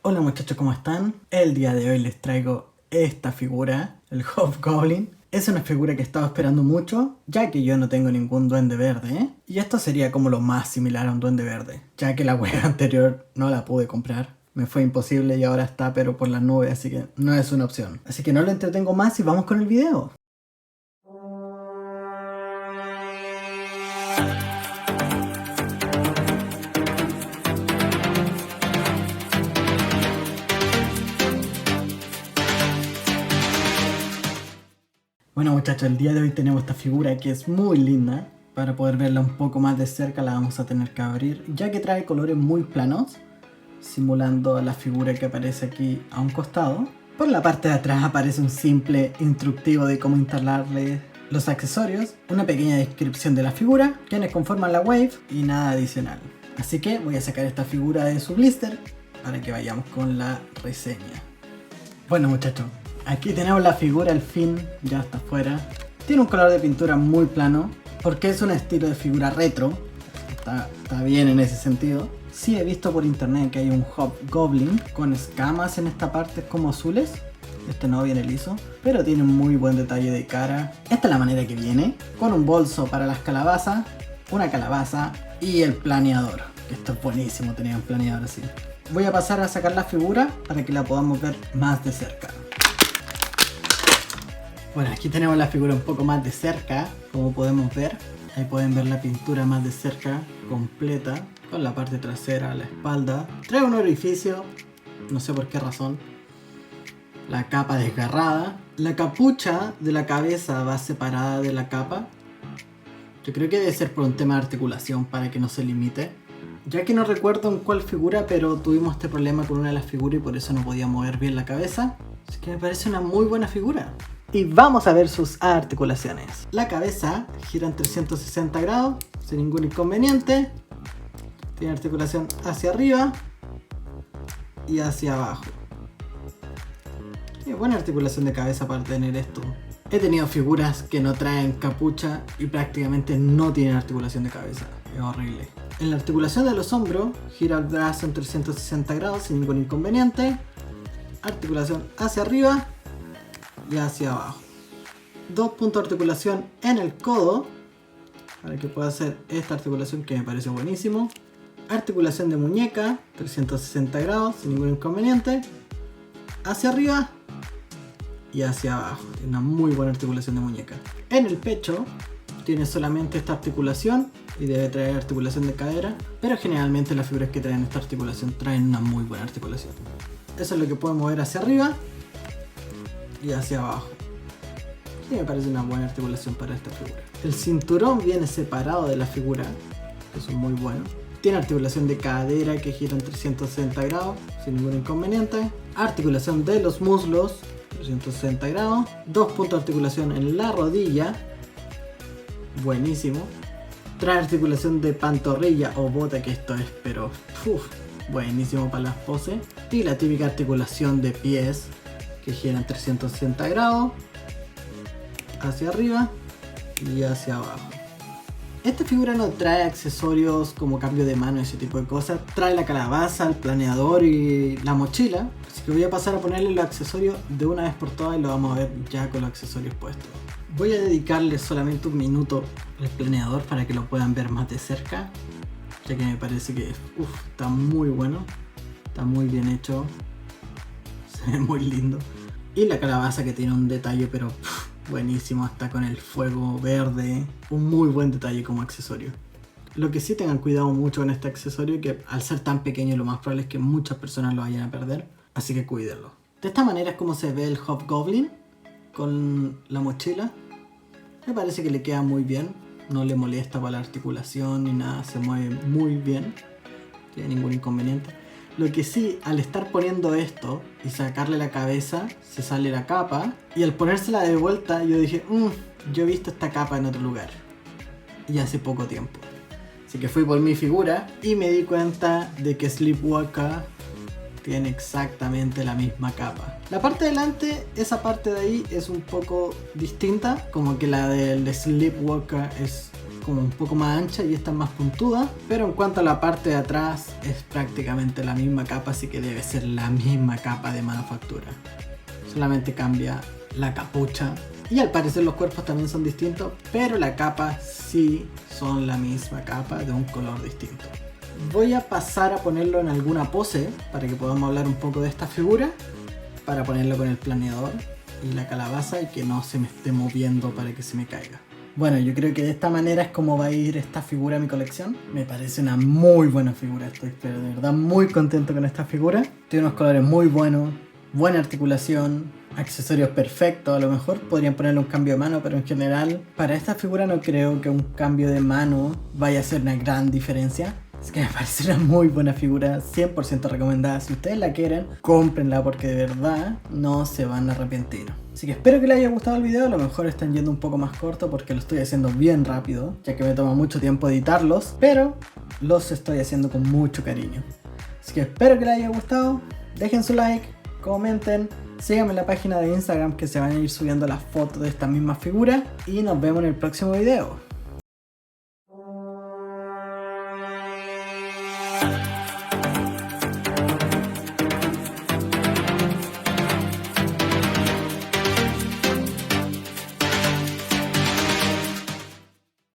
Hola muchachos, ¿cómo están? El día de hoy les traigo esta figura, el Hobgoblin. Es una figura que estaba esperando mucho, ya que yo no tengo ningún duende verde, ¿eh? Y esto sería como lo más similar a un duende verde, ya que la web anterior no la pude comprar. Me fue imposible y ahora está pero por las nubes, así que no es una opción. Así que no lo entretengo más y vamos con el video. Bueno muchachos, el día de hoy tenemos esta figura que es muy linda. Para poder verla un poco más de cerca la vamos a tener que abrir, ya que trae colores muy planos, simulando la figura que aparece aquí a un costado. Por la parte de atrás aparece un simple instructivo de cómo instalarle los accesorios, una pequeña descripción de la figura, quienes conforman la wave y nada adicional. Así que voy a sacar esta figura de su blister para que vayamos con la reseña. Bueno muchachos, aquí tenemos la figura al fin, ya está afuera. Tiene un color de pintura muy plano, porque es un estilo de figura retro. Está bien en ese sentido. Sí he visto por internet que hay un Hobgoblin con escamas en esta parte como azules. Este no viene liso, pero tiene un muy buen detalle de cara. Esta es la manera que viene, con un bolso para las calabazas, una calabaza y el planeador. Esto es buenísimo, tenía un planeador así. Voy a pasar a sacar la figura para que la podamos ver más de cerca. Bueno, aquí tenemos la figura un poco más de cerca, como podemos ver. Ahí pueden ver la pintura más de cerca, completa, con la parte trasera, la espalda. Trae un orificio, no sé por qué razón. La capa desgarrada. La capucha de la cabeza va separada de la capa. Yo creo que debe ser por un tema de articulación para que no se limite. Ya que no recuerdo en cuál figura, pero tuvimos este problema con una de las figuras y por eso no podía mover bien la cabeza. Así que me parece una muy buena figura. Y vamos a ver sus articulaciones. La cabeza gira en 360 grados, sin ningún inconveniente. Tiene articulación hacia arriba y hacia abajo. Tiene buena articulación de cabeza para tener esto. He tenido figuras que no traen capucha y prácticamente no tienen articulación de cabeza. Es horrible. En la articulación de los hombros, gira el brazo en 360 grados sin ningún inconveniente. Articulación hacia arriba y hacia abajo. 2 puntos de articulación en el codo para que pueda hacer esta articulación que me parece buenísimo. Articulación de muñeca 360 grados sin ningún inconveniente, hacia arriba y hacia abajo. Tiene una muy buena articulación de muñeca. En el pecho tiene solamente esta articulación y debe traer articulación de cadera, pero generalmente las figuras que traen esta articulación traen una muy buena articulación. Eso es lo que puedo mover hacia arriba y hacia abajo. Y me parece una buena articulación para esta figura. El cinturón viene separado de la figura, eso es muy bueno. Tiene articulación de cadera que gira en 360 grados sin ningún inconveniente. Articulación de los muslos 360 grados. 2 puntos de articulación en la rodilla, buenísimo. Trae articulación de pantorrilla o bota, que esto es pero buenísimo para las poses. Y la típica articulación de pies que gira en 360 grados hacia arriba y hacia abajo. Esta figura no trae accesorios como cambio de mano y ese tipo de cosas. Trae la calabaza, el planeador y la mochila. Así que voy a pasar a ponerle los accesorios de una vez por todas y lo vamos a ver ya con los accesorios puestos. Voy a dedicarle solamente un minuto al planeador para que lo puedan ver más de cerca, ya que me parece que está muy bueno, está muy bien hecho, se ve muy lindo. Y la calabaza que tiene un detalle pero buenísimo, hasta con el fuego verde, un muy buen detalle como accesorio. Lo que sí, tengan cuidado mucho con este accesorio, que al ser tan pequeño lo más probable es que muchas personas lo vayan a perder, así que cuídenlo. De esta manera es como se ve el Hobgoblin con la mochila. Me parece que le queda muy bien, no le molesta para la articulación ni nada, se mueve muy bien, no tiene ningún inconveniente. Lo que sí, al estar poniendo esto y sacarle la cabeza, se sale la capa. Y al ponérsela de vuelta, yo dije, yo he visto esta capa en otro lugar. Y hace poco tiempo. Así que fui por mi figura y me di cuenta de que Sleepwalker tiene exactamente la misma capa. La parte de delante, esa parte de ahí es un poco distinta. Como que la del Sleepwalker es como un poco más ancha y esta es más puntuda, pero en cuanto a la parte de atrás es prácticamente la misma capa, así que debe ser la misma capa de manufactura. Solamente cambia la capucha y al parecer los cuerpos también son distintos, pero la capa sí son la misma capa de un color distinto. Voy a pasar a ponerlo en alguna pose para que podamos hablar un poco de esta figura, para ponerlo con el planeador y la calabaza y que no se me esté moviendo para que se me caiga. Bueno, yo creo que de esta manera es como va a ir esta figura a mi colección. Me parece una muy buena figura, estoy de verdad muy contento con esta figura. Tiene unos colores muy buenos, buena articulación, accesorios perfectos. A lo mejor podrían ponerle un cambio de mano, pero en general para esta figura no creo que un cambio de mano vaya a hacer una gran diferencia. Es que me parece una muy buena figura, 100% recomendada. Si ustedes la quieren, cómprenla porque de verdad no se van a arrepentir. Así que espero que les haya gustado el video. A lo mejor están yendo un poco más corto porque lo estoy haciendo bien rápido, ya que me toma mucho tiempo editarlos, pero los estoy haciendo con mucho cariño. Así que espero que les haya gustado. Dejen su like, comenten, síganme en la página de Instagram que se van a ir subiendo las fotos de esta misma figura y nos vemos en el próximo video.